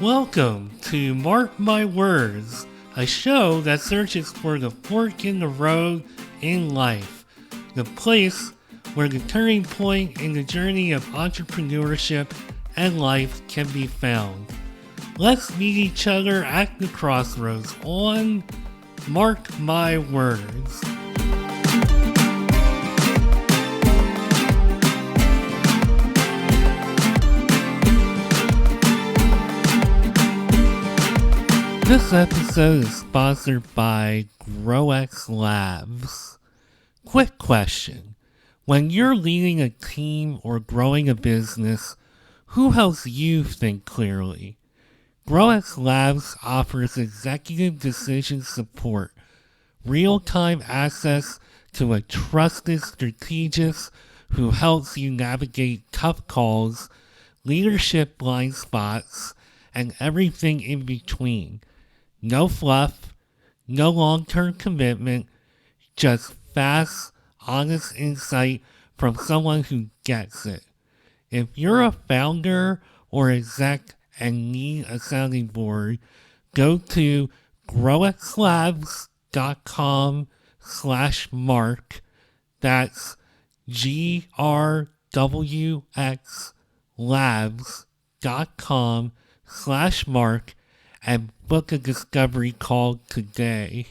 Welcome to Mark My Words, a show that searches for the fork in the road in life, the place where the turning point in the journey of entrepreneurship and life can be found. Let's meet each other at the crossroads on Mark My Words. This episode is sponsored by GrowX Labs. Quick question. When you're leading a team or growing a business, who helps you think clearly? GrowX Labs offers executive decision support, real-time access to a trusted strategist who helps you navigate tough calls, leadership blind spots, and everything in between. No fluff, no long-term commitment, just fast, honest insight from someone who gets it. If you're a founder or exec and need a sounding board, go to growxlabs.com/mark. That's grwxlabs.com/mark and book a discovery call today.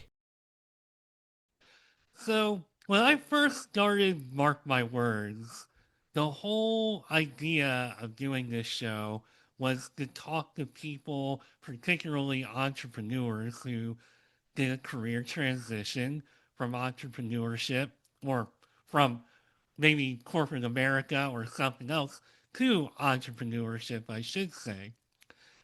So, when I first started Mark My Words, the whole idea of doing this show was to talk to people, particularly entrepreneurs who did a career transition from entrepreneurship or from maybe corporate America or something else to entrepreneurship, I should say.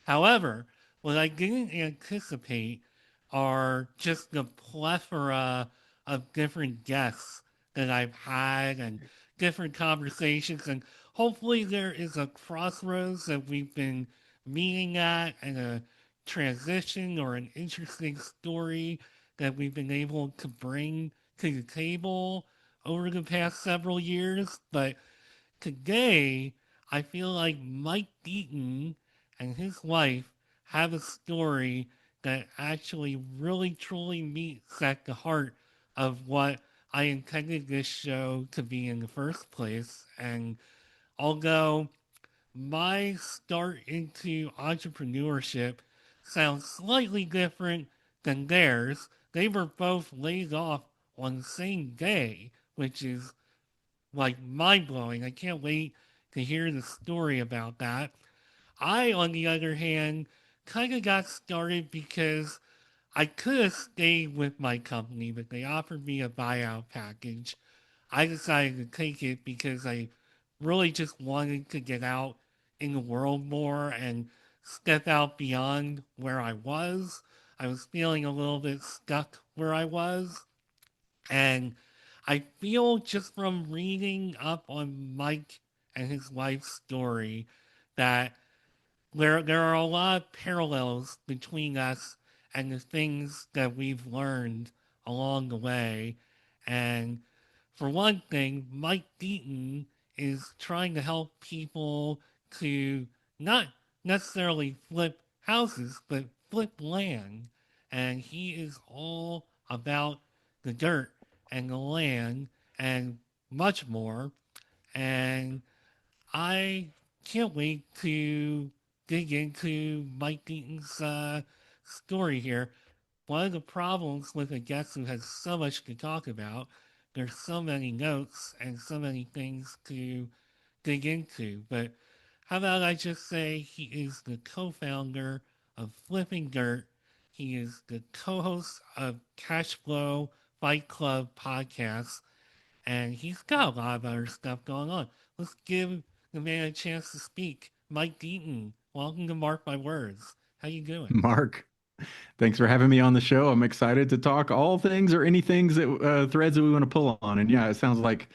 However, what I didn't anticipate are just the plethora of different guests that I've had and different conversations. And hopefully there is a crossroads that we've been meeting at and a transition or an interesting story that we've been able to bring to the table over the past several years. But today, I feel like Mike Deaton and his wife have a story that actually really truly meets at the heart of what I intended this show to be in the first place. And although my start into entrepreneurship sounds slightly different than theirs, they were both laid off on the same day, which is like mind blowing. I can't wait to hear the story about that. I, on the other hand, kind of got started because I could have stayed with my company, but they offered me a buyout package. I decided to take it because I really just wanted to get out in the world more and step out beyond where I was. I was feeling a little bit stuck where I was. And I feel just from reading up on Mike and his wife's story that there are a lot of parallels between us and the things that we've learned along the way. And for one thing, Mike Deaton is trying to help people to not necessarily flip houses, but flip land. And he is all about the dirt and the land and much more. And I can't wait to dig into Mike Deaton's story here. One of the problems with a guest who has so much to talk about, there's so many notes and so many things to dig into. But how about I just say he is the co-founder of Flipping Dirt. He is the co-host of Cash Flow Fight Club podcast, and he's got a lot of other stuff going on. Let's give the man a chance to speak. Mike Deaton, welcome to Mark My Words. How you doing? Mark, thanks for having me on the show. I'm excited to talk all things or any things that threads that we want to pull on. And yeah, it sounds like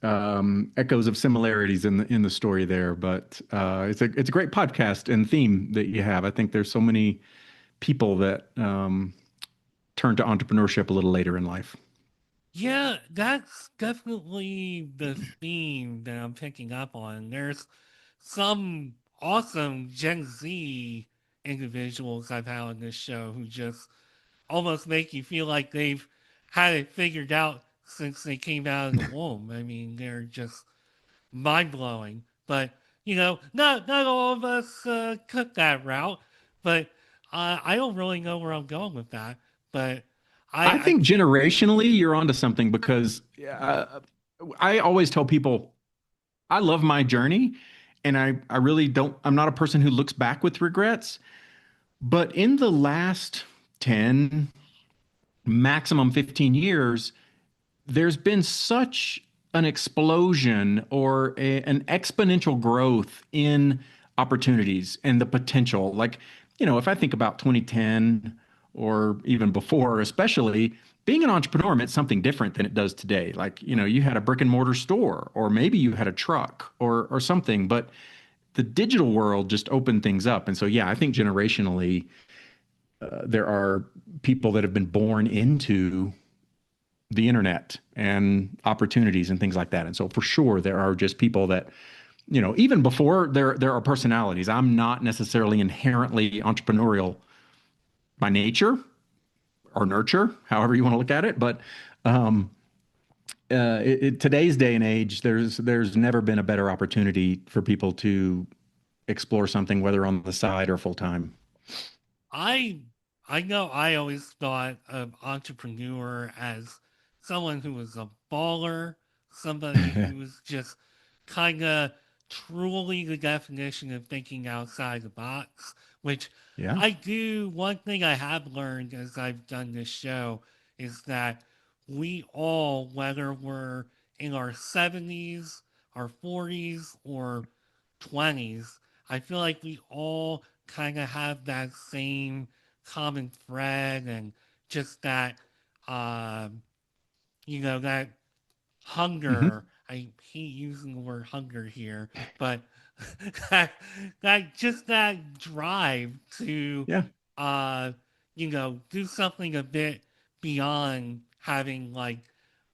echoes of similarities in the story there. But it's a great podcast and theme that you have. I think there's so many people that turn to entrepreneurship a little later in life. Yeah, that's definitely the theme that I'm picking up on. There's some awesome Gen Z individuals I've had on this show who just almost make you feel like they've had it figured out since they came out of the womb. I mean, they're just mind blowing. But not all of us took that route. But I don't really know where I'm going with that. But I I think think generationally, you're onto something because I always tell people I love my journey, and I really don't. I'm not a person who looks back with regrets. But in the last 10, maximum 15 years, there's been such an explosion or an exponential growth in opportunities and the potential. Like, if I think about 2010 or even before, especially being an entrepreneur meant something different than it does today. Like, you had a brick and mortar store, or maybe you had a truck or something, but the digital world just opened things up. And so, yeah, I think generationally, there are people that have been born into the internet and opportunities and things like that. And so for sure there are just people that, even before there are personalities. I'm not necessarily inherently entrepreneurial by nature or nurture, however you want to look at it. But um, today's day and age, there's never been a better opportunity for people to explore something, whether on the side or full time. I I know I always thought of entrepreneur as someone who was a baller, somebody who was just kind of truly the definition of thinking outside the box, which Yeah. I do. One thing I have learned as I've done this show is that we all, whether we're in our 70s, our 40s, or 20s, I feel like we all kind of have that same common thread and just that, um, that Hmm. hunger. I hate using the word hunger here, but that, that drive to, Yeah. uh, do something a bit beyond having like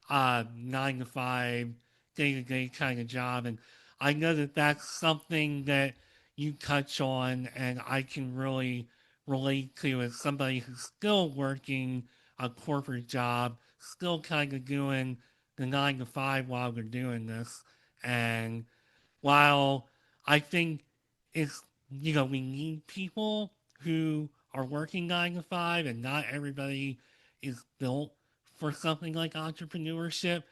a 9 to 5 day to day kind of job. And I know that that's something that you touch on, and I can really relate to as somebody who's still working a corporate job, still kind of doing the 9 to 5 while they're doing this. And while I think it's, we need people who are working 9 to 5, and not everybody is built for something like entrepreneurship,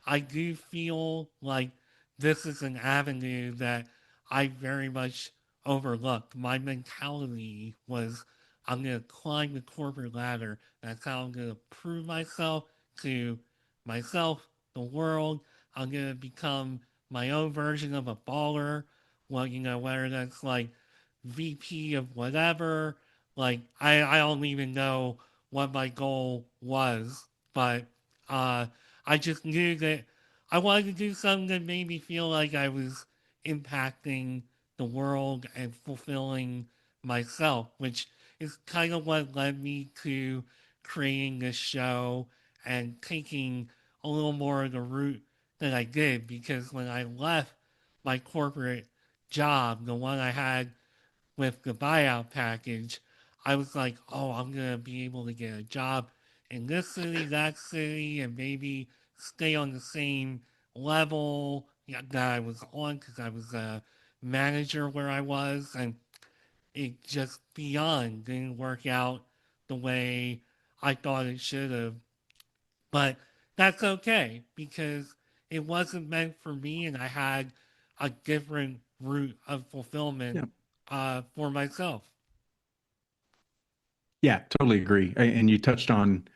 I do feel like this is an avenue that I very much overlooked. My mentality was I'm going to climb the corporate ladder. That's how I'm going to prove myself to myself, the world. I'm going to become my own version of a baller. Well, whether that's like VP of whatever. Like, I don't even know what my goal was, but uh, I just knew that I wanted to do something that made me feel like I was impacting the world and fulfilling myself, which is kind of what led me to creating this show and taking a little more of the route that I did. Because when I left my corporate job, the one I had with the buyout package, I was like, oh, I'm going to be able to get a job in this city, that city, and maybe stay on the same level that I was on because I was a manager where I was. And it just beyond didn't work out the way I thought it should have. But that's okay because it wasn't meant for me, and I had a different route of fulfillment Yeah. for myself. Yeah, totally agree. And you touched on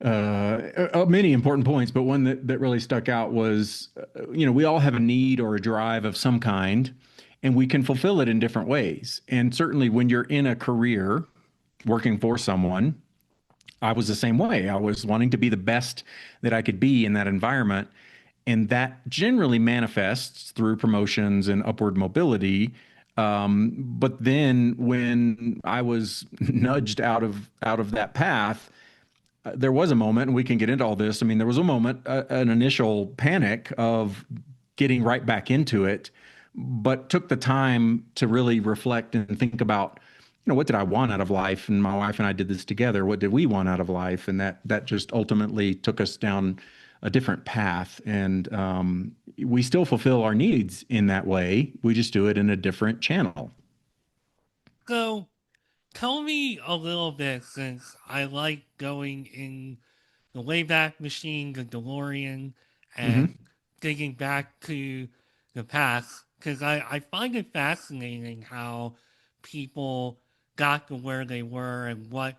many important points, but one that really stuck out was, we all have a need or a drive of some kind, and we can fulfill it in different ways. And certainly when you're in a career working for someone, I was the same way. I was wanting to be the best that I could be in that environment. And that generally manifests through promotions and upward mobility. But then when I was nudged out of that path, there was a moment, and we can get into all this. I mean, there was a moment, an initial panic of getting right back into it, but took the time to really reflect and think about what did I want out of life? And my wife and I did this together. What did we want out of life? And that just ultimately took us down a different path. And we still fulfill our needs in that way. We just do it in a different channel. So tell me a little bit, since I like going in the Wayback Machine, the DeLorean, and Hmm. digging back to the past, because I find it fascinating how people got to where they were and what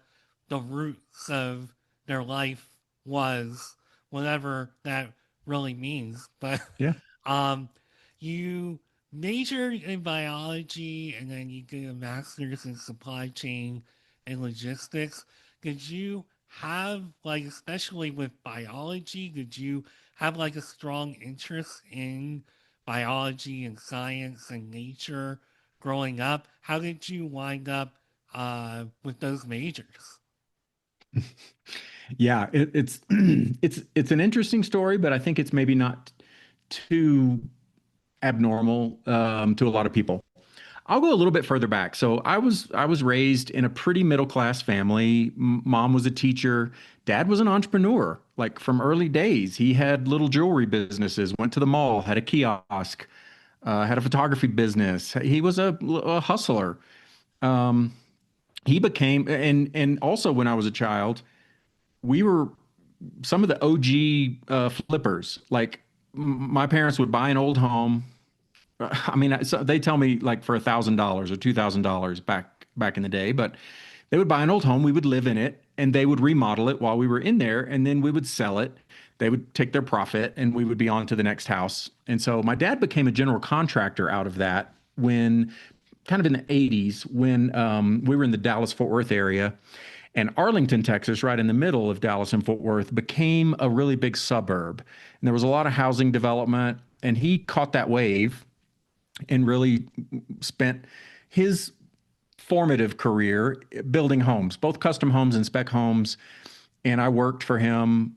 the roots of their life was, whatever that really means. But Yeah. um, you majored in biology and then you did a master's in supply chain and logistics. Did you have, like, especially with biology, did you have like a strong interest in biology and science and nature growing up? How did you wind up with those majors? Yeah, it's it's an interesting story, but I think it's maybe not too abnormal to a lot of people. I'll go a little bit further back. So I was raised in a pretty middle class family. Mom was a teacher. Dad was an entrepreneur. Like from early days, he had little jewelry businesses. Went to the mall, had a kiosk, had a photography business. He was a hustler. Um, he became and also when I was a child, we were some of the OG flippers. Like my parents would buy an old home. I mean, so they tell me like for $1,000 or $2,000 back in the day, but they would buy an old home, we would live in it, and they would remodel it while we were in there, and then we would sell it. They would take their profit, and we would be on to the next house. And so my dad became a general contractor out of that when kind of in the 80s when we were in the Dallas Fort Worth area. And Arlington, Texas, right in the middle of Dallas and Fort Worth, became a really big suburb. And there was a lot of housing development. And he caught that wave and really spent his formative career building homes, both custom homes and spec homes. And I worked for him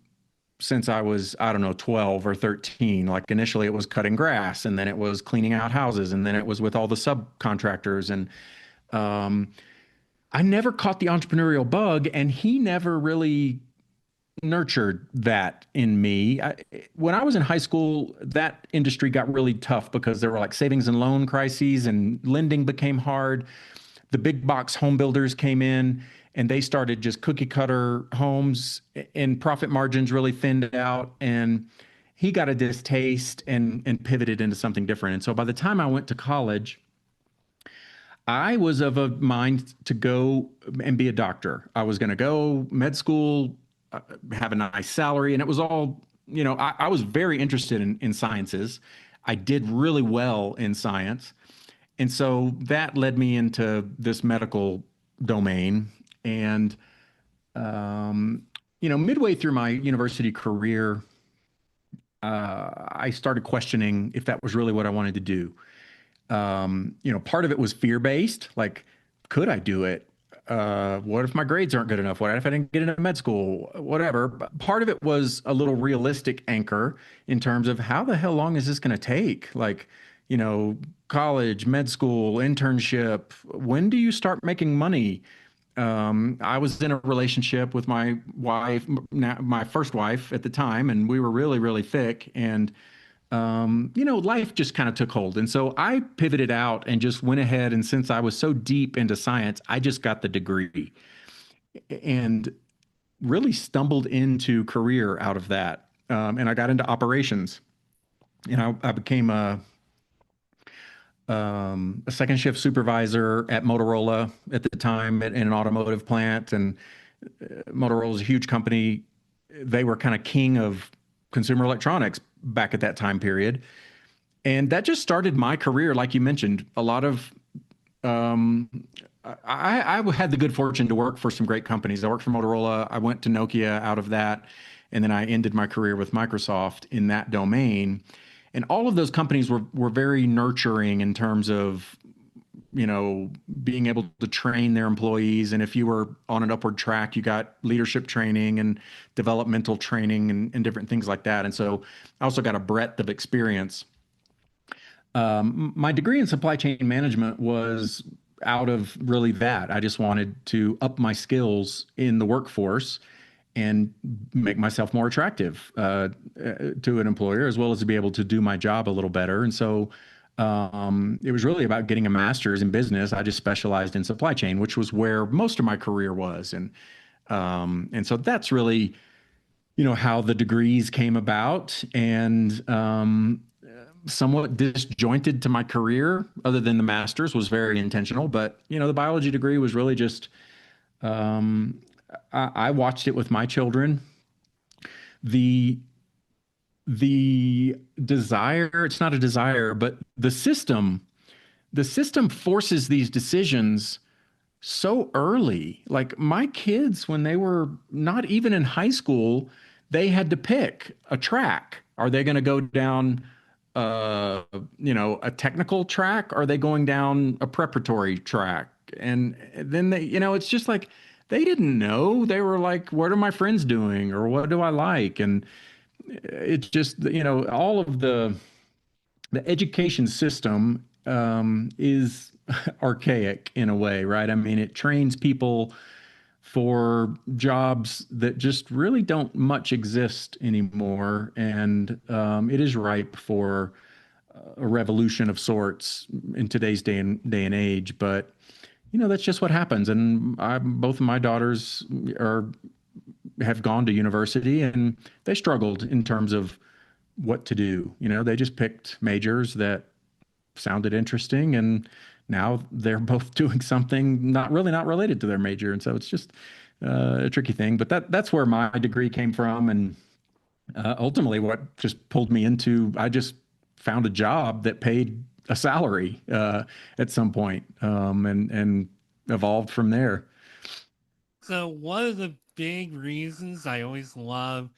since I was, I don't know, 12 or 13. Like initially it was cutting grass and then it was cleaning out houses and then it was with all the subcontractors. And um, I never caught the entrepreneurial bug and he never really nurtured that in me. When I was in high school, that industry got really tough because there were like savings and loan crises and lending became hard. The big box home builders came in and they started just cookie cutter homes and profit margins really thinned out. And he got a distaste and pivoted into something different. And so by the time I went to college, I was of a mind to go and be a doctor. I was going to go med school, have a nice salary, and it was all, I was very interested in sciences. I did really well in science. And so that led me into this medical domain. And, um, midway through my university career, I started questioning if that was really what I wanted to do. Part of it was fear based. Like, could I do it? What if my grades aren't good enough? What if I didn't get into med school? Whatever. But part of it was a little realistic anchor in terms of how the hell long is this going to take? Like, college, med school, internship. When do you start making money? I was in a relationship with my wife, my first wife at the time, and we were really, really thick. And life just kind of took hold. And so I pivoted out and just went ahead. And since I was so deep into science, I just got the degree and really stumbled into career out of that. And I got into operations. I became a second shift supervisor at Motorola at the time in an automotive plant. And Motorola is a huge company. They were kind of king of consumer electronics back at that time period. And that just started my career. Like you mentioned, a lot of, um, I had the good fortune to work for some great companies. I worked for Motorola. I went to Nokia out of that. And then I ended my career with Microsoft in that domain. And all of those companies were very nurturing in terms of, being able to train their employees. And if you were on an upward track, you got leadership training and developmental training and different things like that. And so I also got a breadth of experience. My degree in supply chain management was out of really that. I just wanted to up my skills in the workforce and make myself more attractive to an employer, as well as to be able to do my job a little better. And so it was really about getting a master's in business. I just specialized in supply chain, which was where most of my career was. And so that's really, how the degrees came about. And somewhat disjointed to my career, other than the master's was very intentional. But, the biology degree was really just, um, I watched it with my children. The the desire, it's not a desire, but the system forces these decisions so early. Like my kids, when they were not even in high school, they had to pick a track. Are they going to go down, uh, a technical track? Are they going down a preparatory track? And then it's just like they didn't know. They were like, "What are my friends doing?" or "What do I like?" And it's just, all of the education system is archaic in a way, right? I mean, it trains people for jobs that just really don't much exist anymore, and it is ripe for a revolution of sorts in today's day and age. But that's just what happens. And both of my daughters are have gone to university, and they struggled in terms of what to do. They just picked majors that sounded interesting, and now they're both doing something not related to their major. And so it's just a tricky thing. But that's where my degree came from, and ultimately what just pulled me into. I just found a job that paid a salary at some point, and evolved from there. So one of the big reasons I always love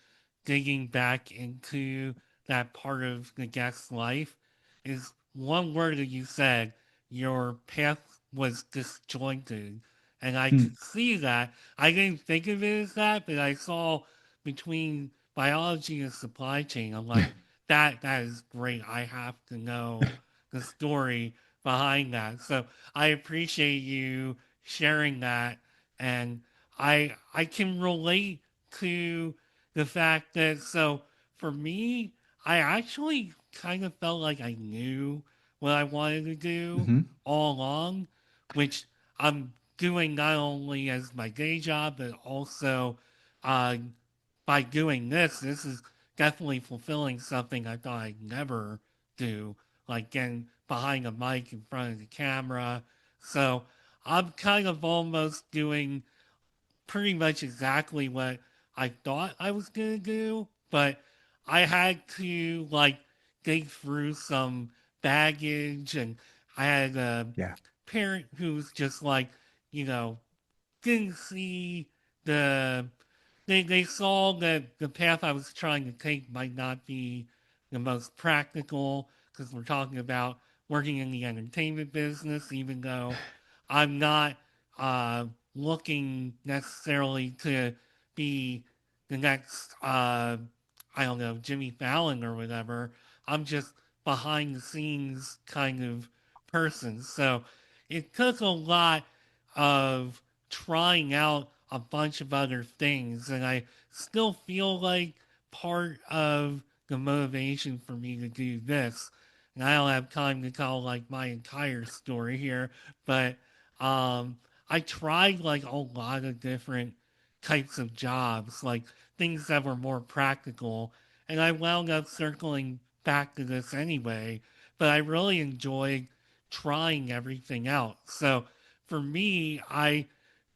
digging back into that part of the guest's life is one word that you said, your path was disjointed. And I Hmm. could see that. I didn't think of it as that, but I saw between biology and supply chain. I'm like, that is great. I have to know the story behind that. So I appreciate you sharing that, and I can relate to the fact that, so for me, I actually kind of felt like I knew what I wanted to do Hmm. all along, which I'm doing not only as my day job, but also uh, by doing this. This is definitely fulfilling something I thought I'd never do, like getting behind a mic in front of the camera. So I'm kind of almost doing pretty much exactly what I thought I was gonna do, but I had to like dig through some baggage, and I had a Yeah. parent who's just like, you know, didn't see the they saw that the path I was trying to take might not be the most practical, because we're talking about working in the entertainment business, even though I'm not uh, looking necessarily to be the next, I don't know, Jimmy Fallon or whatever. I'm just behind the scenes kind of person. So it took a lot of trying out a bunch of other things, and I still feel like part of the motivation for me to do this, and I don't have time to tell like my entire story here, but I tried like a lot of different types of jobs, like things that were more practical, and I wound up circling back to this anyway, but I really enjoyed trying everything out. So for me, I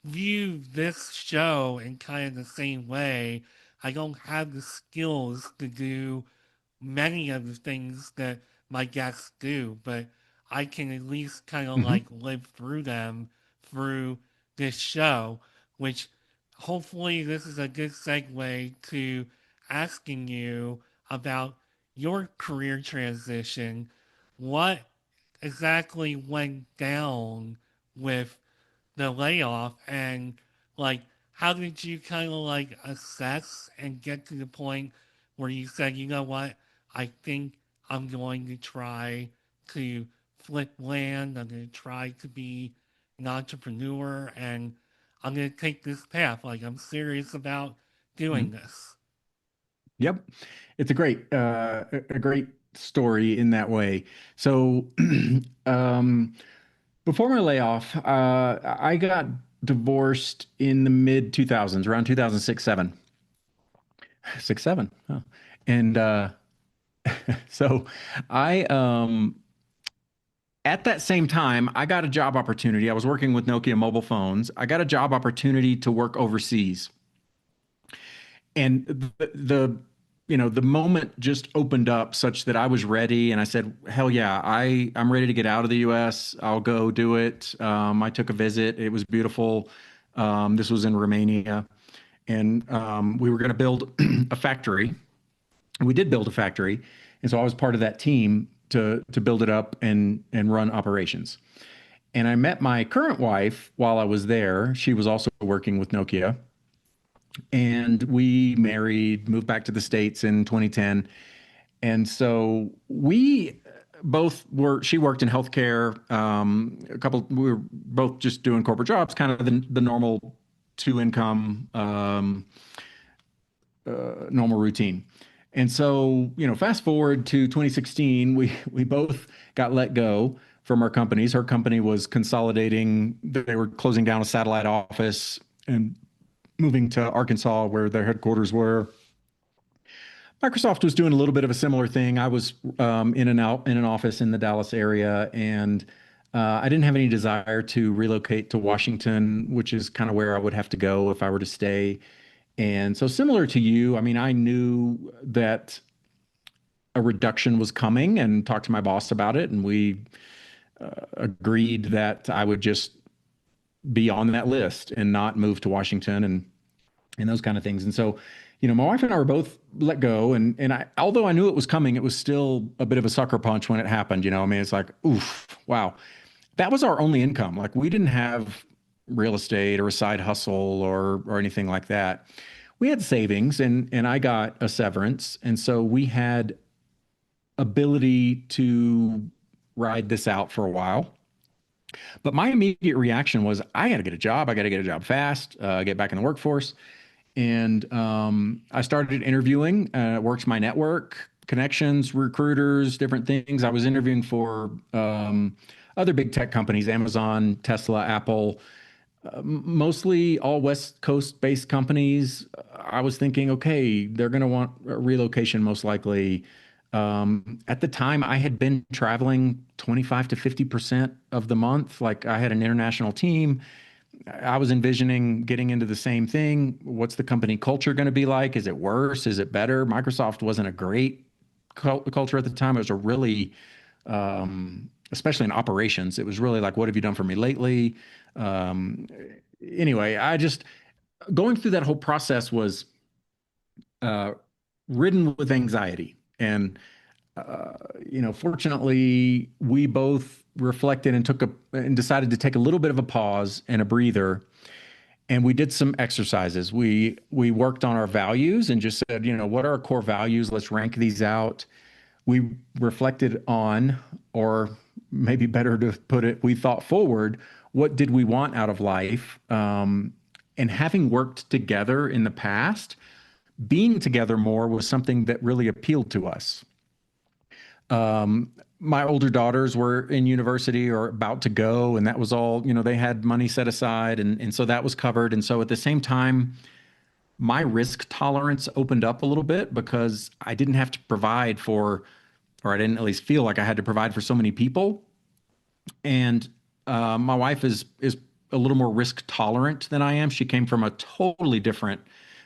view this show in kind of the same way. I don't have the skills to do many of the things that my guests do, but I can at least kind of Hmm. like live through them through this show, which hopefully this is a good segue to asking you about your career transition. What exactly went down with the layoff, and like how did you kind of like assess and get to the point where you said, you know what, I think I'm going to try to flip land, I'm going to try to be an entrepreneur and I'm going to take this path. Like, I'm serious about doing Mhm. this. Yep. It's a great story in that way. So, um, before my layoff, I got divorced in the mid 2000s, around 2006, 7, 6, 7. Huh. And so I, at that same time, I got a job opportunity. I was working with Nokia mobile phones. I got a job opportunity to work overseas. And the moment just opened up such that I was ready and I said, hell yeah, I'm ready to get out of the US. I'll go do it. I took a visit. It was beautiful. This was in Romania. And we were going to build a factory. We did build a factory. And so I was part of that team to build it up and run operations. And I met my current wife while I was there. She was also working with Nokia, and we married, moved back to the States in 2010. And so we both were, she worked in healthcare. We were both just doing corporate jobs, kind of the normal two income, normal routine. And so, fast forward to 2016, we both got let go from our companies. Her company was consolidating, they were closing down a satellite office and moving to Arkansas, where their headquarters were. Microsoft was doing a little bit of a similar thing. I was in and out in an office in the Dallas area, and I didn't have any desire to relocate to Washington, which is kind of where I would have to go if I were to stay. And so, similar to you, I mean, I knew that a reduction was coming and talked to my boss about it, and we agreed that I would just be on that list and not move to Washington and those kind of things. And so, my wife and I were both let go, and although I knew it was coming, it was still a bit of a sucker punch when it happened. I mean, it's like, oof, wow, that was our only income. Like, we didn't have real estate or a side hustle or anything like that. We had savings, and I got a severance, and so we had ability to ride this out for a while. But my immediate reaction was, I got to get a job. I got to get a job fast, get back in the workforce. And I started interviewing, worked my network, connections, recruiters, different things. I was interviewing for other big tech companies, Amazon, Tesla, Apple, mostly all West Coast based companies. I was thinking, okay, they're going to want a relocation most likely. At the time, I had been traveling 25 to 50% of the month. Like, I had an international team. I was envisioning getting into the same thing. What's the company culture going to be like? Is it worse? Is it better? Microsoft wasn't a great culture at the time. It was a really, especially in operations, it was really like, what have you done for me lately? Um, anyway, I just, going through that whole process was uh, ridden with anxiety. And fortunately, we both reflected and decided to take a little bit of a pause and a breather. And we did some exercises. We worked on our values and just said, what are our core values? Let's rank these out. We reflected on, or maybe better to put it, we thought forward. What did we want out of life? And having worked together in the past, being together more was something that really appealed to us. My older daughters were in university or about to go, and that was all, they had money set aside, and so that was covered. And so at the same time, my risk tolerance opened up a little bit because I didn't have to provide for, or I didn't at least feel like I had to provide for so many people. And my wife is a little more risk tolerant than I am. She came from a totally different,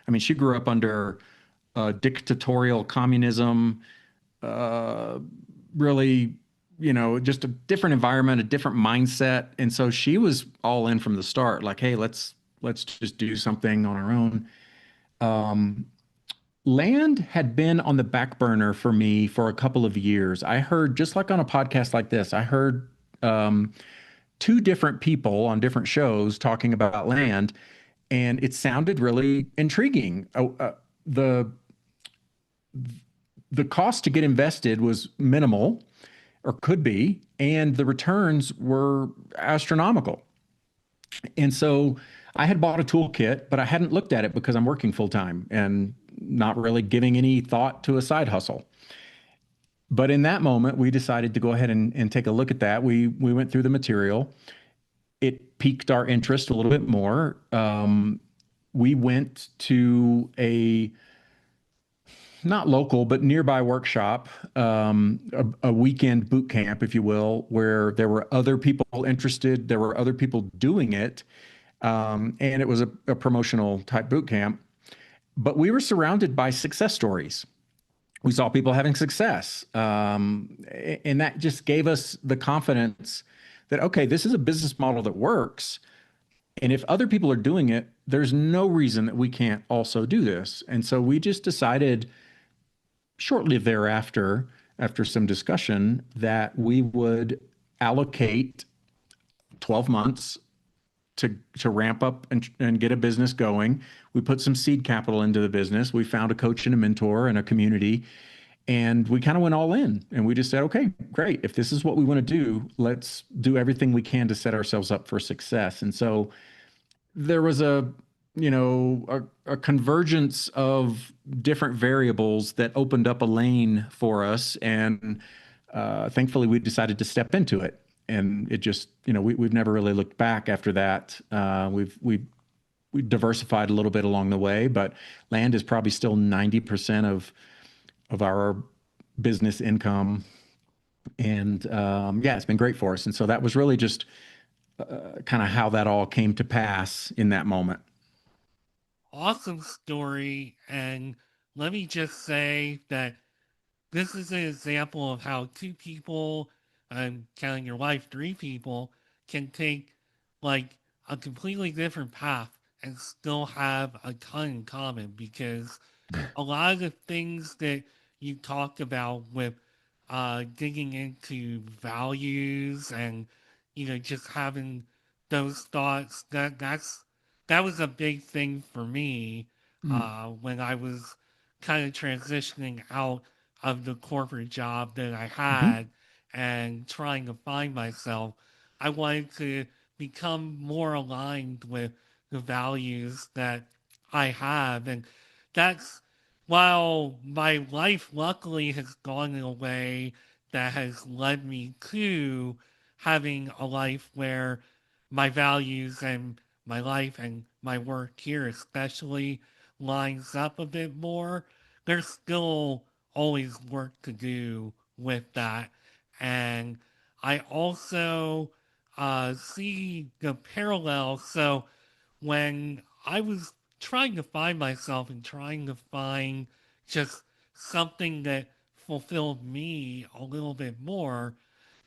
I mean, she grew up under dictatorial communism, uh, really, just a different environment, a different mindset. And so she was all in from the start, like, hey, let's just do something on our own. Um, Land had been on the back burner for me for a couple of years. I heard, just like on a podcast like this, I heard um, two different people on different shows talking about land, and it sounded really intriguing. The the cost to get invested was minimal, or could be, and the returns were astronomical. And so I had bought a toolkit, but I hadn't looked at it because I'm working full time and not really giving any thought to a side hustle. But in that moment, we decided to go ahead and take a look at that. We went through the material. It piqued our interest a little bit more. We went to a not local, but nearby workshop, a weekend boot camp, if you will, where there were other people interested, there were other people doing it, and it was a promotional type boot camp. But we were surrounded by success stories. We saw people having success, and that just gave us the confidence that okay, this is a business model that works. And if other people are doing it, there's no reason that we can't also do this. And so we just decided shortly thereafter, after some discussion, that we would allocate 12 months to ramp up and get a business going. We put some seed capital into the business. We found a coach and a mentor and a community, and we kind of went all in. And we just said, okay, great. If this is what we want to do, let's do everything we can to set ourselves up for success. And so there was a convergence of different variables that opened up a lane for us, and thankfully we decided to step into it. And it just, we've never really looked back after that. We diversified a little bit along the way, but land is probably still 90% of our business income. And yeah, it's been great for us. And so that was really just kind of how that all came to pass in that moment. Awesome story. And let me just say that this is an example of how two people, I'm counting your wife, three people, can take like a completely different path and still have a ton in common because a lot of the things that you talked about with digging into values and just having those thoughts that was a big thing for me Mm. when I was kind of transitioning out of the corporate job that I Mhm. had and trying to find myself. I wanted to become more aligned with the values that I have. And that's while my life luckily has gone in a way that has led me to having a life where my values and my life and my work here especially lines up a bit more, there's still always work to do with that. And I also see the parallel. So when I was trying to find myself and trying to find just something that fulfilled me a little bit more,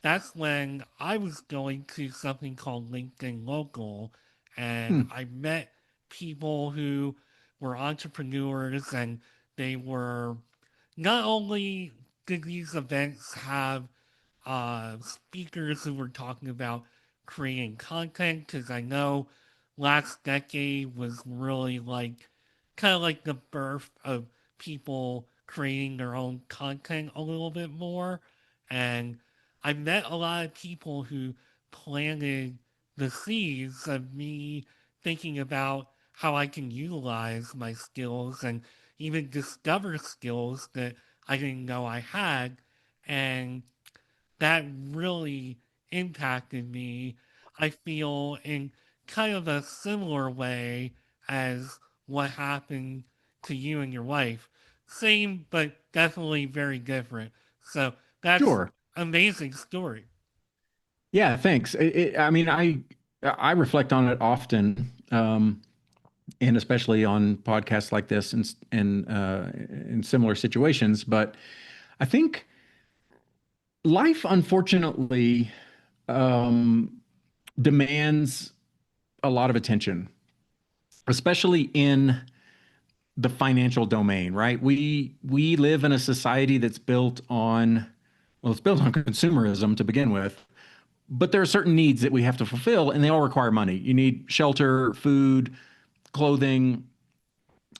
that's when I was going to something called LinkedIn Local, and Hmm. I met people who were entrepreneurs, and they were not only did these events have speakers who were talking about creating content, because I know last decade was really like kind of like the birth of people creating their own content a little bit more. And I met a lot of people who planted the seeds of me thinking about how I can utilize my skills and even discover skills that I didn't know I had. And that really impacted me, I feel, in kind of a similar way as what happened to you and your wife. Same, but definitely very different. So that's Sure. amazing story. Yeah, thanks. I mean, I reflect on it often, and especially on podcasts like this and in similar situations. But I think life, unfortunately, um, demands a lot of attention, especially in the financial domain, right? We live in a society that's built on, well, it's built on consumerism to begin with, but there are certain needs that we have to fulfill, and they all require money. You need shelter, food, clothing,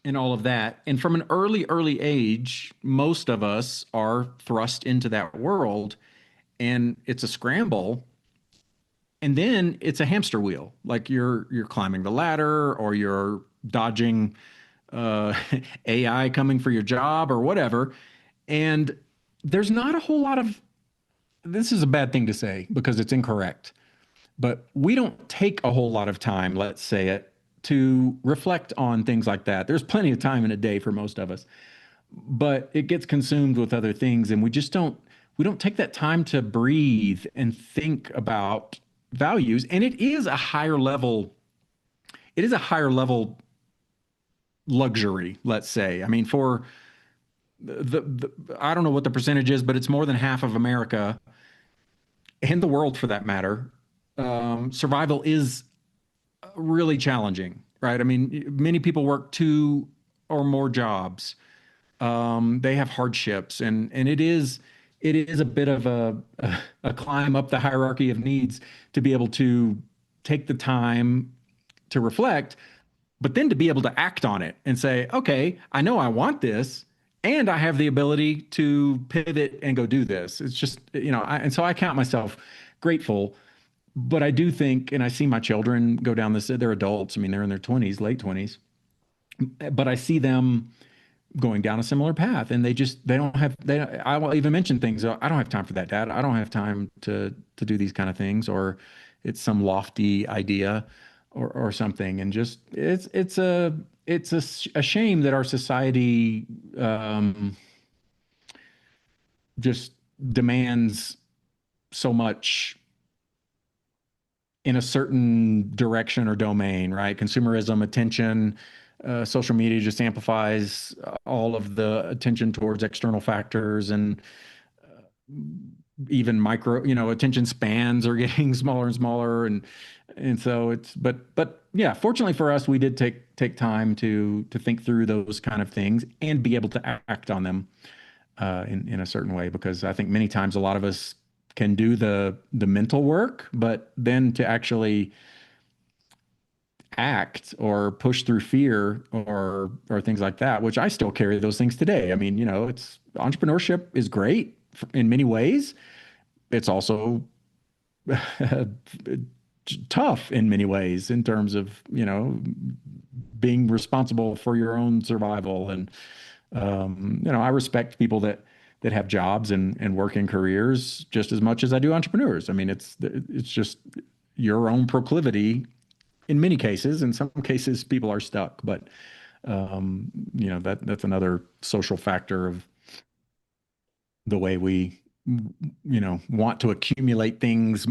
and all of that. And from an early age, most of us are thrust into that world, and it's a scramble And then it's a hamster wheel. Like you're climbing the ladder or you're dodging uh, AI coming for your job or whatever. And there's not a whole lot of this is a bad thing to say because it's incorrect, but we don't take a whole lot of time, let's say it, to reflect on things like that. There's plenty of time in a day for most of us, but it gets consumed with other things and we don't take that time to breathe and think about values. And it is a higher level luxury, let's say. I mean, for the I don't know what the percentage is, but it's more than half of America and the world for that matter. Survival is really challenging, right? I mean, many people work two or more jobs. They have hardships, and it is a bit of a climb up the hierarchy of needs to be able to take the time to reflect, but then to be able to act on it and say, okay, I know I want this, and I have the ability to pivot and go do this. It's just, and so I count myself grateful, but I do think, and I see my children go down this, they're adults. I mean, they're in their 20s, late 20s, but I see them going down a similar path and they don't have I will even mention things. I don't have time for that, Dad. I don't have time to do these kind of things, or it's some lofty idea or something. And just it's a shame that our society just demands so much in a certain direction or domain, right? Consumerism, attention, social media just amplifies all of the attention towards external factors, and even micro, attention spans are getting smaller and smaller, and so but yeah, fortunately for us, we did take time to think through those kind of things and be able to act on them in a certain way, because I think many times a lot of us can do the mental work, but then to actually act or push through fear or things like that, which I still carry those things today. I mean, it's entrepreneurship is great in many ways. It's also tough in many ways in terms of, being responsible for your own survival. And I respect people that have jobs and work in careers just as much as I do entrepreneurs. I mean, it's just your own proclivity in many cases. In some cases, people are stuck, but that's another social factor of the way we, want to accumulate things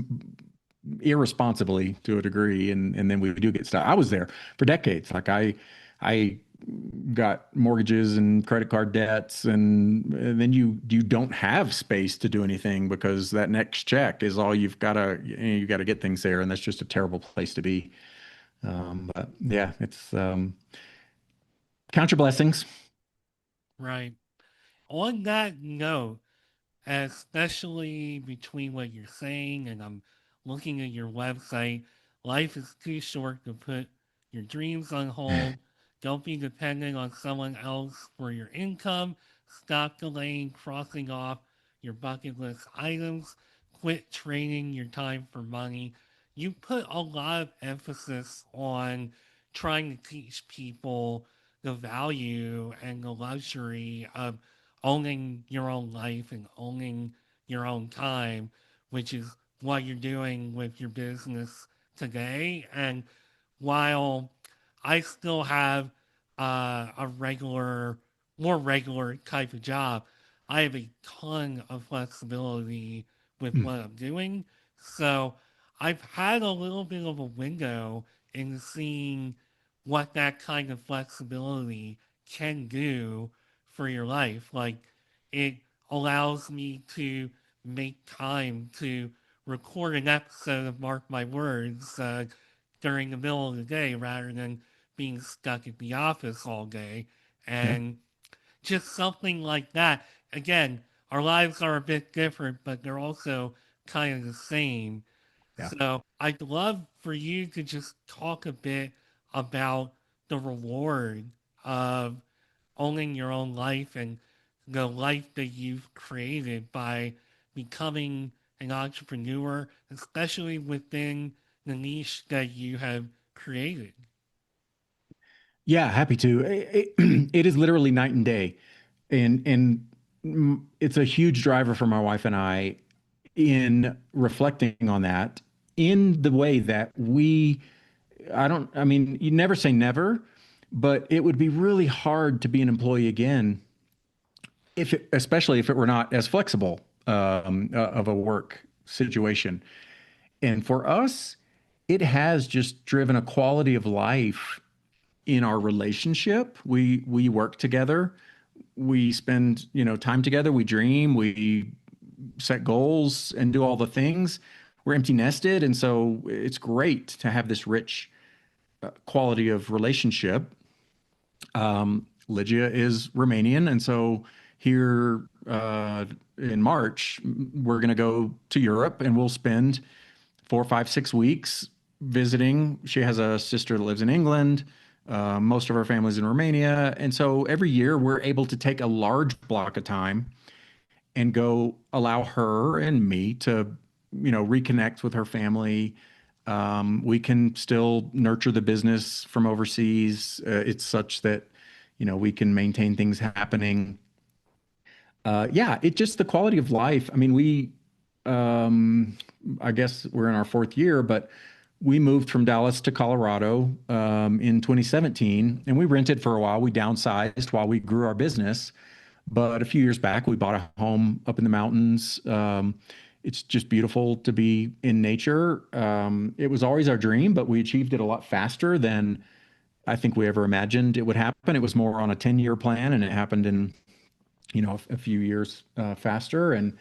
irresponsibly to a degree, and then we do get stuck. I was there for decades. Like I got mortgages and credit card debts, and then you don't have space to do anything because that next check is all you got to get things there, and that's just a terrible place to be. But yeah, it's count your blessings. Right. On that note, especially between what you're saying and I'm looking at your website, life is too short to put your dreams on hold. Don't be dependent on someone else for your income. Stop delaying crossing off your bucket list items. Quit trading your time for money. You put a lot of emphasis on trying to teach people the value and the luxury of owning your own life and owning your own time, which is what you're doing with your business today. And while I still have a more regular type of job, I have a ton of flexibility with Mm, what I'm doing. So I've had a little bit of a window in seeing what that kind of flexibility can do for your life. Like it allows me to make time to record an episode of Mark My Words during the middle of the day rather than being stuck at the office all day. yeah, And just something like that. Again, our lives are a bit different, but they're also kind of the same. yeah, So I'd love for you to just talk a bit about the reward of owning your own life and the life that you've created by becoming an entrepreneur, especially within the niche that you have created? Yeah, happy to. It is literally night and day, and it's a huge driver for my wife and I in reflecting on that in the way that I mean, you never say never, but it would be really hard to be an employee again especially if it were not as flexible of a work situation. And for us, it has just driven a quality of life in our relationship. We work together. We spend, time together. We dream. We set goals and do all the things. We're empty nested, and so it's great to have this rich quality of relationship. Lygia is Romanian, and so here in March, we're going to go to Europe, and we'll spend 4, 5, 6 weeks visiting. She has a sister that lives in England. Most of our family's in Romania, and so every year we're able to take a large block of time and go allow her and me to, reconnect with her family. We can still nurture the business from overseas. It's such that, we can maintain things happening. Yeah, it just the quality of life. I mean, um, I guess we're in our fourth year, but we moved from Dallas to Colorado in 2017, and we rented for a while. We downsized while we grew our business. But a few years back, we bought a home up in the mountains. It's just beautiful to be in nature. It was always our dream, but we achieved it a lot faster than I think we ever imagined it would happen. It was more on a 10-year plan, and it happened in, a few years faster. And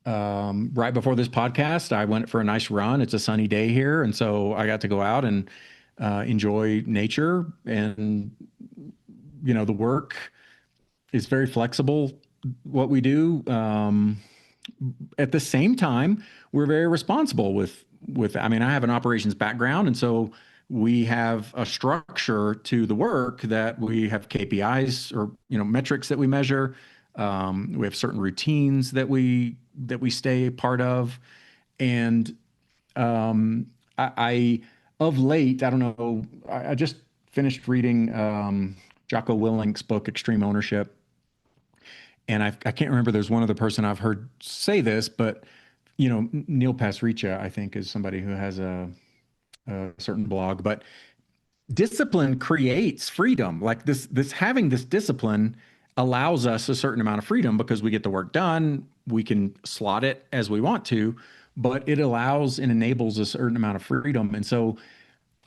right before this podcast, I went for a nice run. It's a sunny day here, and so I got to go out and enjoy nature. And the work is very flexible. What we do. At the same time, we're very responsible with. I mean, I have an operations background, and so we have a structure to the work that we have KPIs or metrics that we measure. We have certain routines that we stay part of, and I of late, I don't know, I just finished reading Jocko Willink's book Extreme Ownership, and I can't remember. There's one other person I've heard say this, but Neil Pasricha, I think, is somebody who has a certain blog. But discipline creates freedom. Like this having this discipline allows us a certain amount of freedom because we get the work done. We can slot it as we want to, but it allows and enables a certain amount of freedom. And so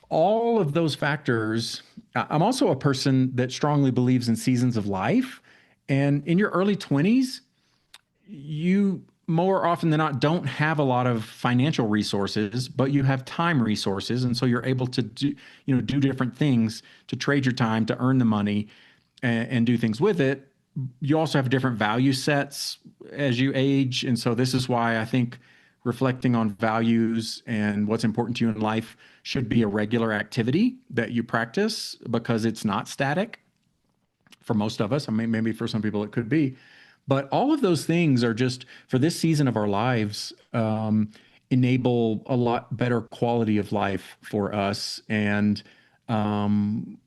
all of those factors, I'm also a person that strongly believes in seasons of life. And in your early 20s, you more often than not don't have a lot of financial resources, but you have time resources. And so you're able to do different things to trade your time to earn the money and do things with it. You also have different value sets as you age. And so this is why I think reflecting on values and what's important to you in life should be a regular activity that you practice because it's not static for most of us. I mean, maybe for some people it could be, but all of those things are just for this season of our lives, enable a lot better quality of life for us. And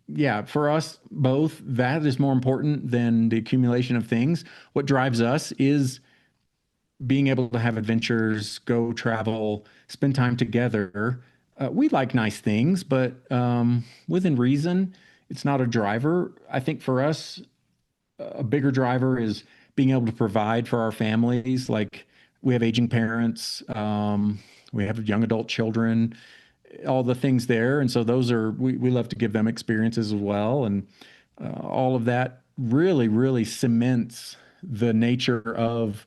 yeah, for us both, that is more important than the accumulation of things. What drives us is being able to have adventures, go travel, spend time together. We like nice things, but within reason, it's not a driver. I think for us, a bigger driver is being able to provide for our families. Like we have aging parents, we have young adult children, all the things there. And so we love to give them experiences as well. And all of that really, really cements the nature of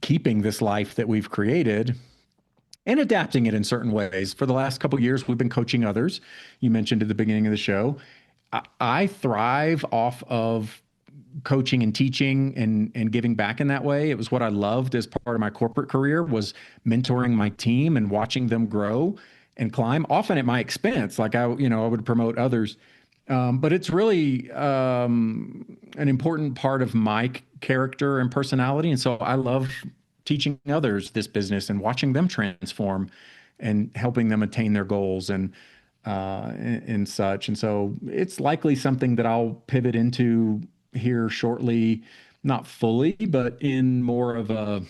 keeping this life that we've created and adapting it in certain ways. For the last couple of years, we've been coaching others. You mentioned at the beginning of the show, I thrive off of coaching and teaching and giving back in that way. It was what I loved as part of my corporate career was mentoring my team and watching them grow and climb, often at my expense. Like I would promote others. But it's really an important part of my character and personality. And so I love teaching others this business and watching them transform and helping them attain their goals and such. And so it's likely something that I'll pivot into here shortly, not fully, but in more of a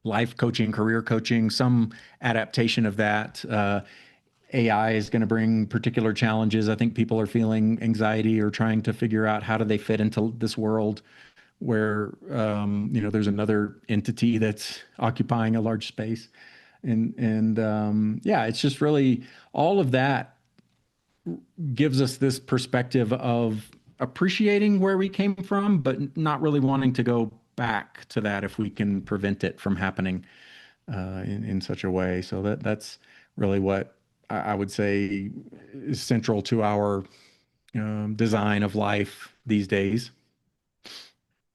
life coaching, career coaching, some adaptation of that. AI is going to bring particular challenges. I think people are feeling anxiety or trying to figure out how do they fit into this world where there's another entity that's occupying a large space, and yeah, it's just really all of that gives us this perspective of appreciating where we came from, but not really wanting to go back to that if we can prevent it from happening in such a way. So that's really what I would say is central to our design of life these days.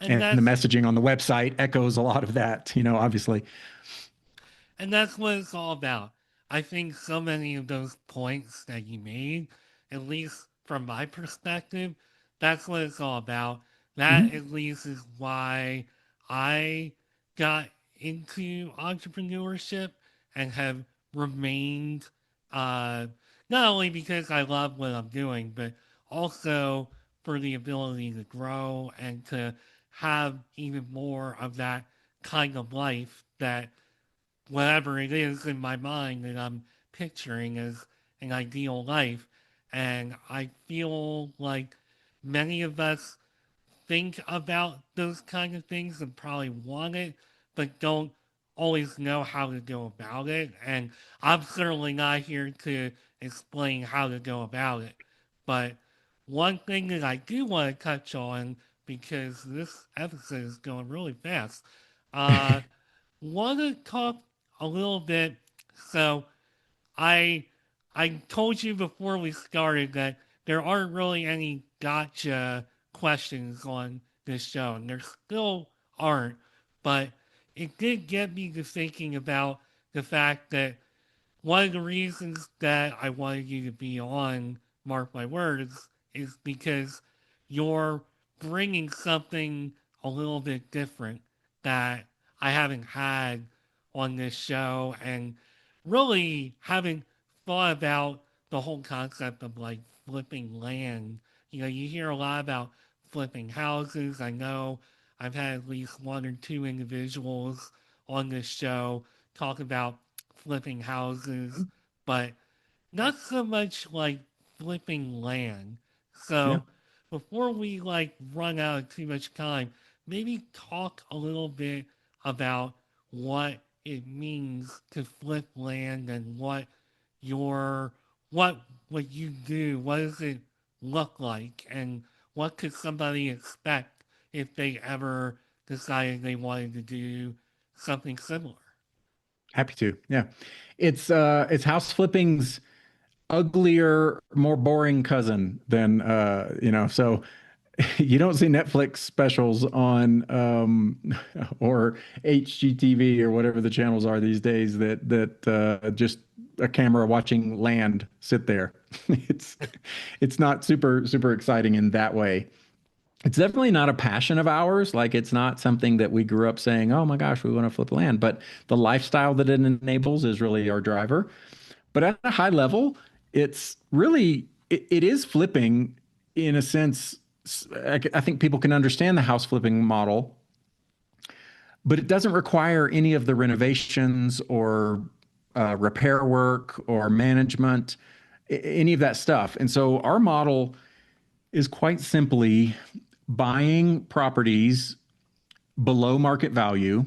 And And the that's messaging on the website echoes a lot of that, obviously. And that's what it's all about. I think so many of those points that you made, at least from my perspective, that's what it's all about. That Hmm. at least is why I got into entrepreneurship and have remained, uh, not only because I love what I'm doing, but also for the ability to grow and to have even more of that kind of life that whatever it is in my mind that I'm picturing as an ideal life. And I feel like many of us think about those kind of things and probably want it, but don't always know how to go about it. And I'm certainly not here to explain how to go about it. But one thing that I do want to touch on, because this episode is going really fast, uh, want to talk a little bit. So I I told you before we started that there aren't really any gotcha questions on this show, and there still aren't. But it did get me to thinking about the fact that one of the reasons that I wanted you to be on Mark My Words is because you're bringing something a little bit different that I haven't had on this show and really haven't thought about the whole concept of like flipping land. You hear a lot about flipping houses. I know I've had at least one or two individuals on this show talk about flipping houses, but not so much like flipping land. Yeah. So before we like run out of too much time, maybe talk a little bit about what it means to flip land and your what what you do, what does it look like, and what could somebody expect if they ever decided they wanted to do something similar. Happy to. Yeah. It's house flipping's uglier, more boring cousin than so you don't see Netflix specials on or HGTV or whatever the channels are these days that just a camera watching land sit there. It's it's not super exciting in that way. It's definitely not a passion of ours. Like it's not something that we grew up saying, "Oh my gosh, we want to flip land." But the lifestyle that it enables is really our driver. But at a high level, it's really it is flipping in a sense. I think people can understand the house flipping model, but it doesn't require any of the renovations or repair work or management, any of that stuff. And so our model is quite simply buying properties below market value,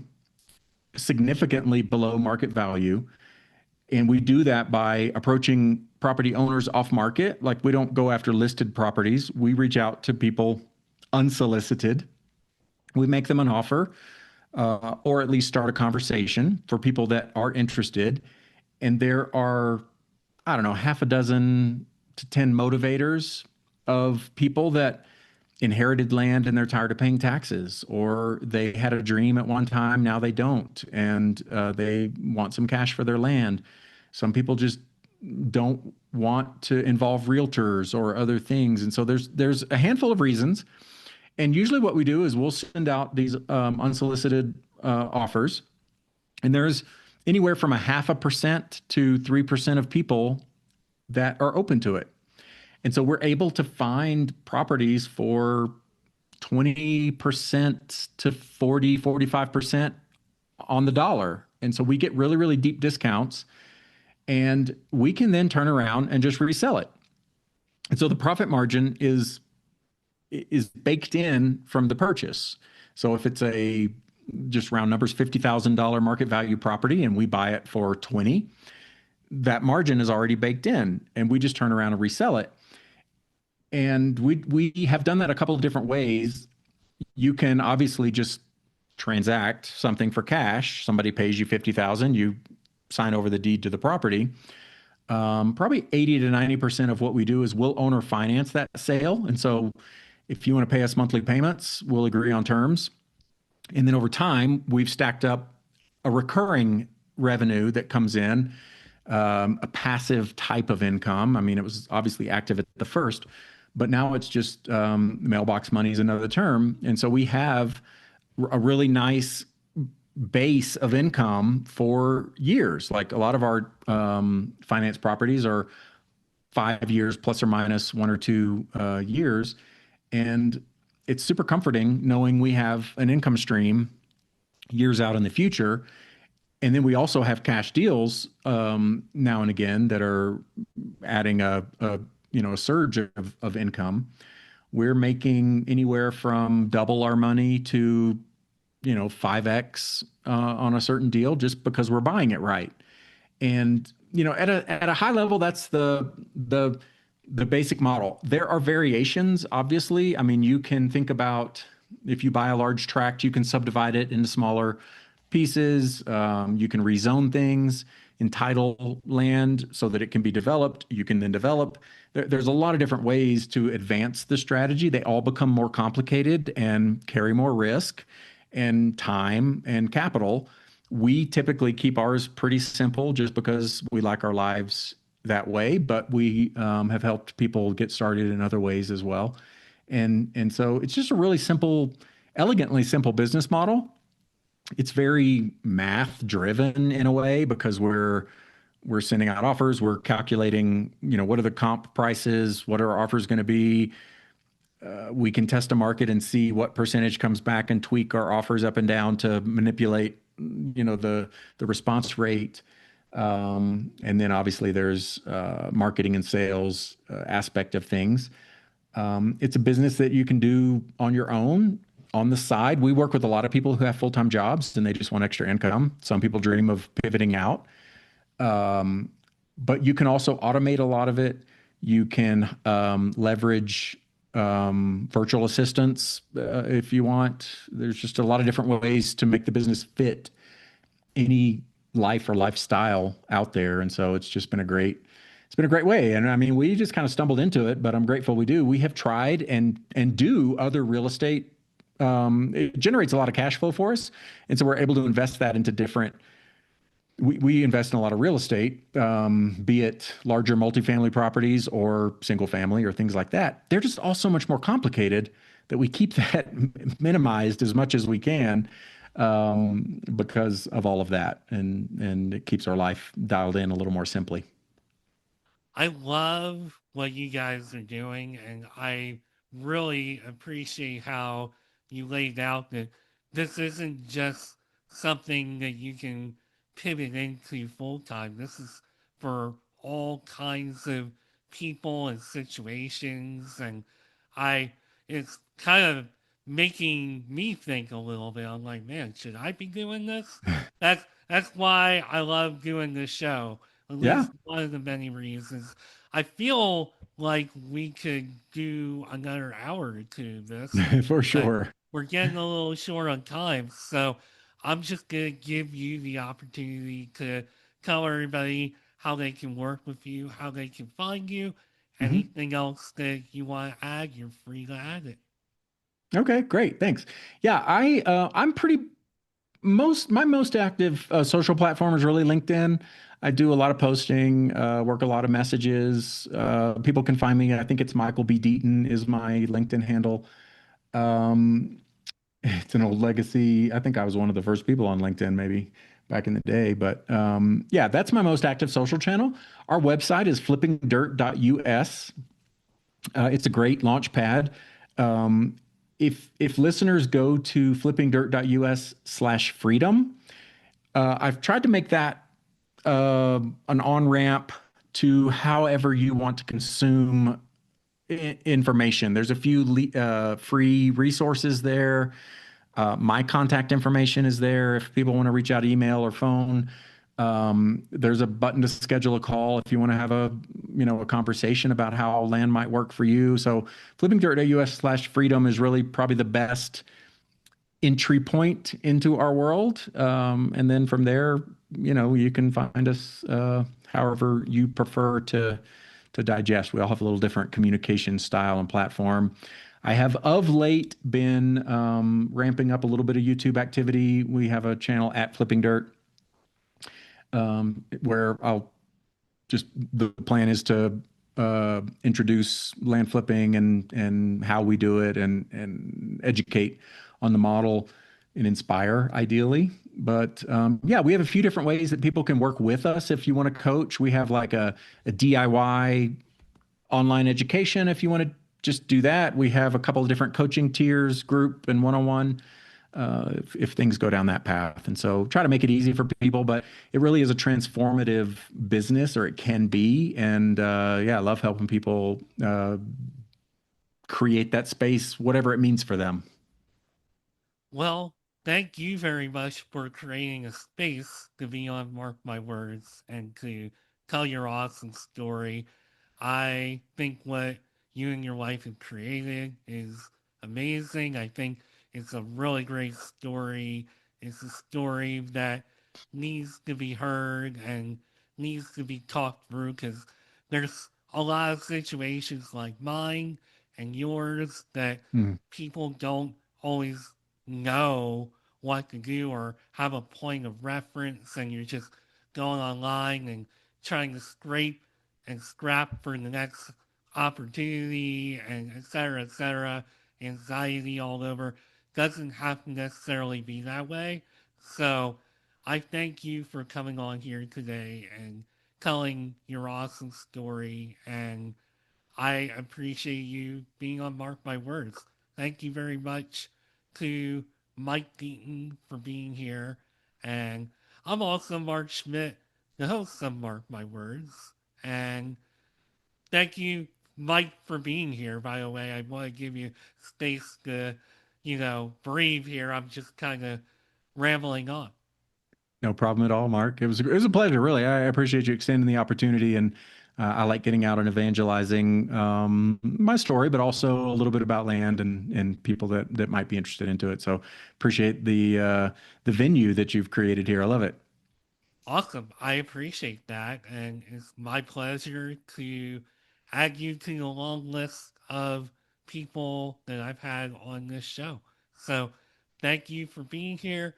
significantly below market value. And we do that by approaching property owners off market. Like we don't go after listed properties. We reach out to people unsolicited. We make them an offer, or at least start a conversation for people that are interested. And there are, I don't know, half a dozen to 10 motivators of people that inherited land and they're tired of paying taxes, or they had a dream at one time, now they don't, and they want some cash for their land. Some people just don't want to involve realtors or other things, and so there's a handful of reasons. And usually, what we do is we'll send out these unsolicited offers, And there's anywhere from a 0.5% to 3% of people that are open to it. And so we're able to find properties for 20% to 40, 45% on the dollar. And so we get really, really deep discounts, and we can then turn around and just resell it. And so the profit margin is baked in from the purchase. So if it's a just round numbers $50,000 market value property and we buy it for 20, that margin is already baked in, and we just turn around and resell it. And we have done that a couple of different ways. You can obviously just transact something for cash. Somebody pays you 50,000, you sign over the deed to the property. Probably 80 to 90% of what we do is we'll owner finance that sale. And so if you want to pay us monthly payments, we'll agree on terms. And then over time, we've stacked up a recurring revenue that comes in, a passive type of income. I mean, it was obviously active at the first, but now it's just mailbox money is another term. And so we have a really nice base of income for years. Like a lot of our finance properties are 5 years plus or minus 1 or 2 years. And it's super comforting knowing we have an income stream years out in the future. And then we also have cash deals now and again that are adding a surge of income. We're making anywhere from double our money to 5x on a certain deal just because we're buying it right. And at a high level, that's the basic model. There are variations, obviously. I mean, you can think about if you buy a large tract, you can subdivide it into smaller pieces. You can rezone things, entitle land so that it can be developed. You can then develop. There's a lot of different ways to advance the strategy. They all become more complicated and carry more risk and time and capital. We typically keep ours pretty simple just because we like our lives that way, but we have helped people get started in other ways as well. And so it's just a really simple, elegantly simple business model. It's very math driven in a way because we're sending out offers, we're calculating, what are the comp prices, what are our offers going to be. We can test a market and see what percentage comes back and tweak our offers up and down to manipulate, the response rate. And then obviously there's marketing and sales aspect of things. It's a business that you can do on your own. On the side, we work with a lot of people who have full-time jobs and they just want extra income. Some people dream of pivoting out. But you can also automate a lot of it. You can leverage virtual assistants if you want. There's just a lot of different ways to make the business fit any life or lifestyle out there. And so it's been a great way. And I mean, we just kind of stumbled into it, but I'm grateful we do. We have tried and do other real estate. It generates a lot of cash flow for us. And so we're able to invest that into different, we invest in a lot of real estate, be it larger multifamily properties or single family or things like that. They're just all so much more complicated that we keep that minimized as much as we can because of all of that. And it keeps our life dialed in a little more simply. I love what you guys are doing, and I really appreciate how you laid out that this isn't just something that you can pivot into full time. This is for all kinds of people and situations, and I it's kind of making me think a little bit. I'm like, man, should I be doing this? That's why I love doing this show. At Yeah, least one of the many reasons. I feel like we could do another hour or two of this, for but sure. we're getting a little short on time. So I'm just going to give you the opportunity to tell everybody how they can work with you, how they can find you. Mhm. Anything else that you want to add, you're free to add it. Okay, great. Thanks. Yeah, I'm pretty my most active social platform is really LinkedIn. I do a lot of posting, work a lot of messages. People can find me. I think it's Michael B. Deaton is my LinkedIn handle. Um, it's an old legacy. I think I was one of the first people on LinkedIn, maybe back in the day. But yeah, that's my most active social channel. Our website is flippingdirt.us. It's a great launch pad. Um, if listeners go to flippingdirt.us/freedom, I've tried to make that an on ramp to however you want to consume information. There's a few free resources there. My contact information is there if people want to reach out email or phone. There's a button to schedule a call if you want to have a conversation about how land might work for you. So flippingdirt.us/freedom is really probably the best entry point into our world. And then from there, you can find us however you prefer to digest. We all have a little different communication style and platform. I have of late been ramping up a little bit of YouTube activity. We have a channel at Flipping Dirt where the plan is to introduce land flipping and how we do it and educate on the model and inspire ideally. But yeah, we have a few different ways that people can work with us. If you want to coach, we have like a DIY online education. If you want to just do that, we have a couple of different coaching tiers, group and one-on-one, if things go down that path. And so try to make it easy for people, but it really is a transformative business, or it can be. And yeah, I love helping people create that space, whatever it means for them. Well, thank you very much for creating a space to be on Mark My Words and to tell your awesome story. I think what you and your wife have created is amazing. I think it's a really great story. It's a story that needs to be heard and needs to be talked through because there's a lot of situations like mine and yours that Mm. people don't always know what to do or have a point of reference, and you're just going online and trying to scrape and scrap for the next opportunity and et cetera, anxiety all over. Doesn't have to necessarily be that way. So I thank you for coming on here today and telling your awesome story, and I appreciate you being on Mark My Words. Thank you very much to Mike Deaton for being here. And I'm also Mark Schmidt, the host of Mark My Words. And thank you, Mike, for being here, by the way. I want to give you space to, breathe here. I'm just kind of rambling on. No problem at all, Mark. It was a pleasure, really. I appreciate you extending the opportunity, and I like getting out and evangelizing my story, but also a little bit about land and people that might be interested into it. So appreciate the venue that you've created here. I love it. Awesome. I appreciate that. And it's my pleasure to add you to the long list of people that I've had on this show. So thank you for being here.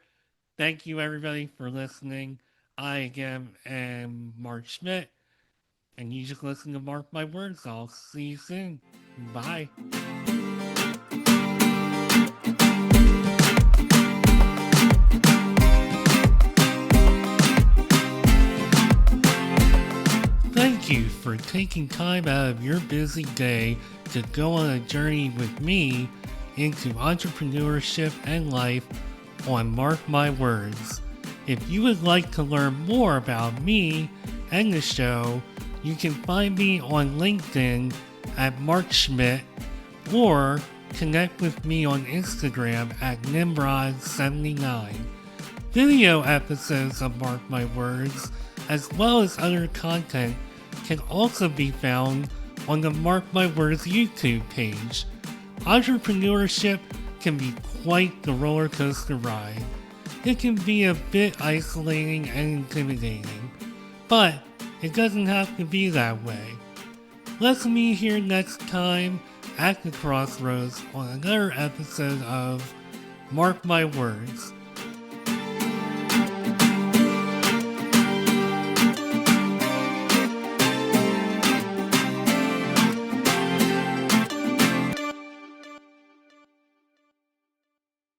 Thank you, everybody, for listening. I, again, am Mark Schmidt, and you just listen to Mark My Words. I'll see you soon. Bye. Thank you for taking time out of your busy day to go on a journey with me into entrepreneurship and life on Mark My Words. If you would like to learn more about me and the show, you can find me on LinkedIn at Mark Schmidt or connect with me on Instagram at Nimrod79. Video episodes of Mark My Words, as well as other content, can also be found on the Mark My Words YouTube page. Entrepreneurship can be quite the roller coaster ride. It can be a bit isolating and intimidating, but it doesn't have to be that way. Let's meet here next time at the crossroads on another episode of Mark My Words.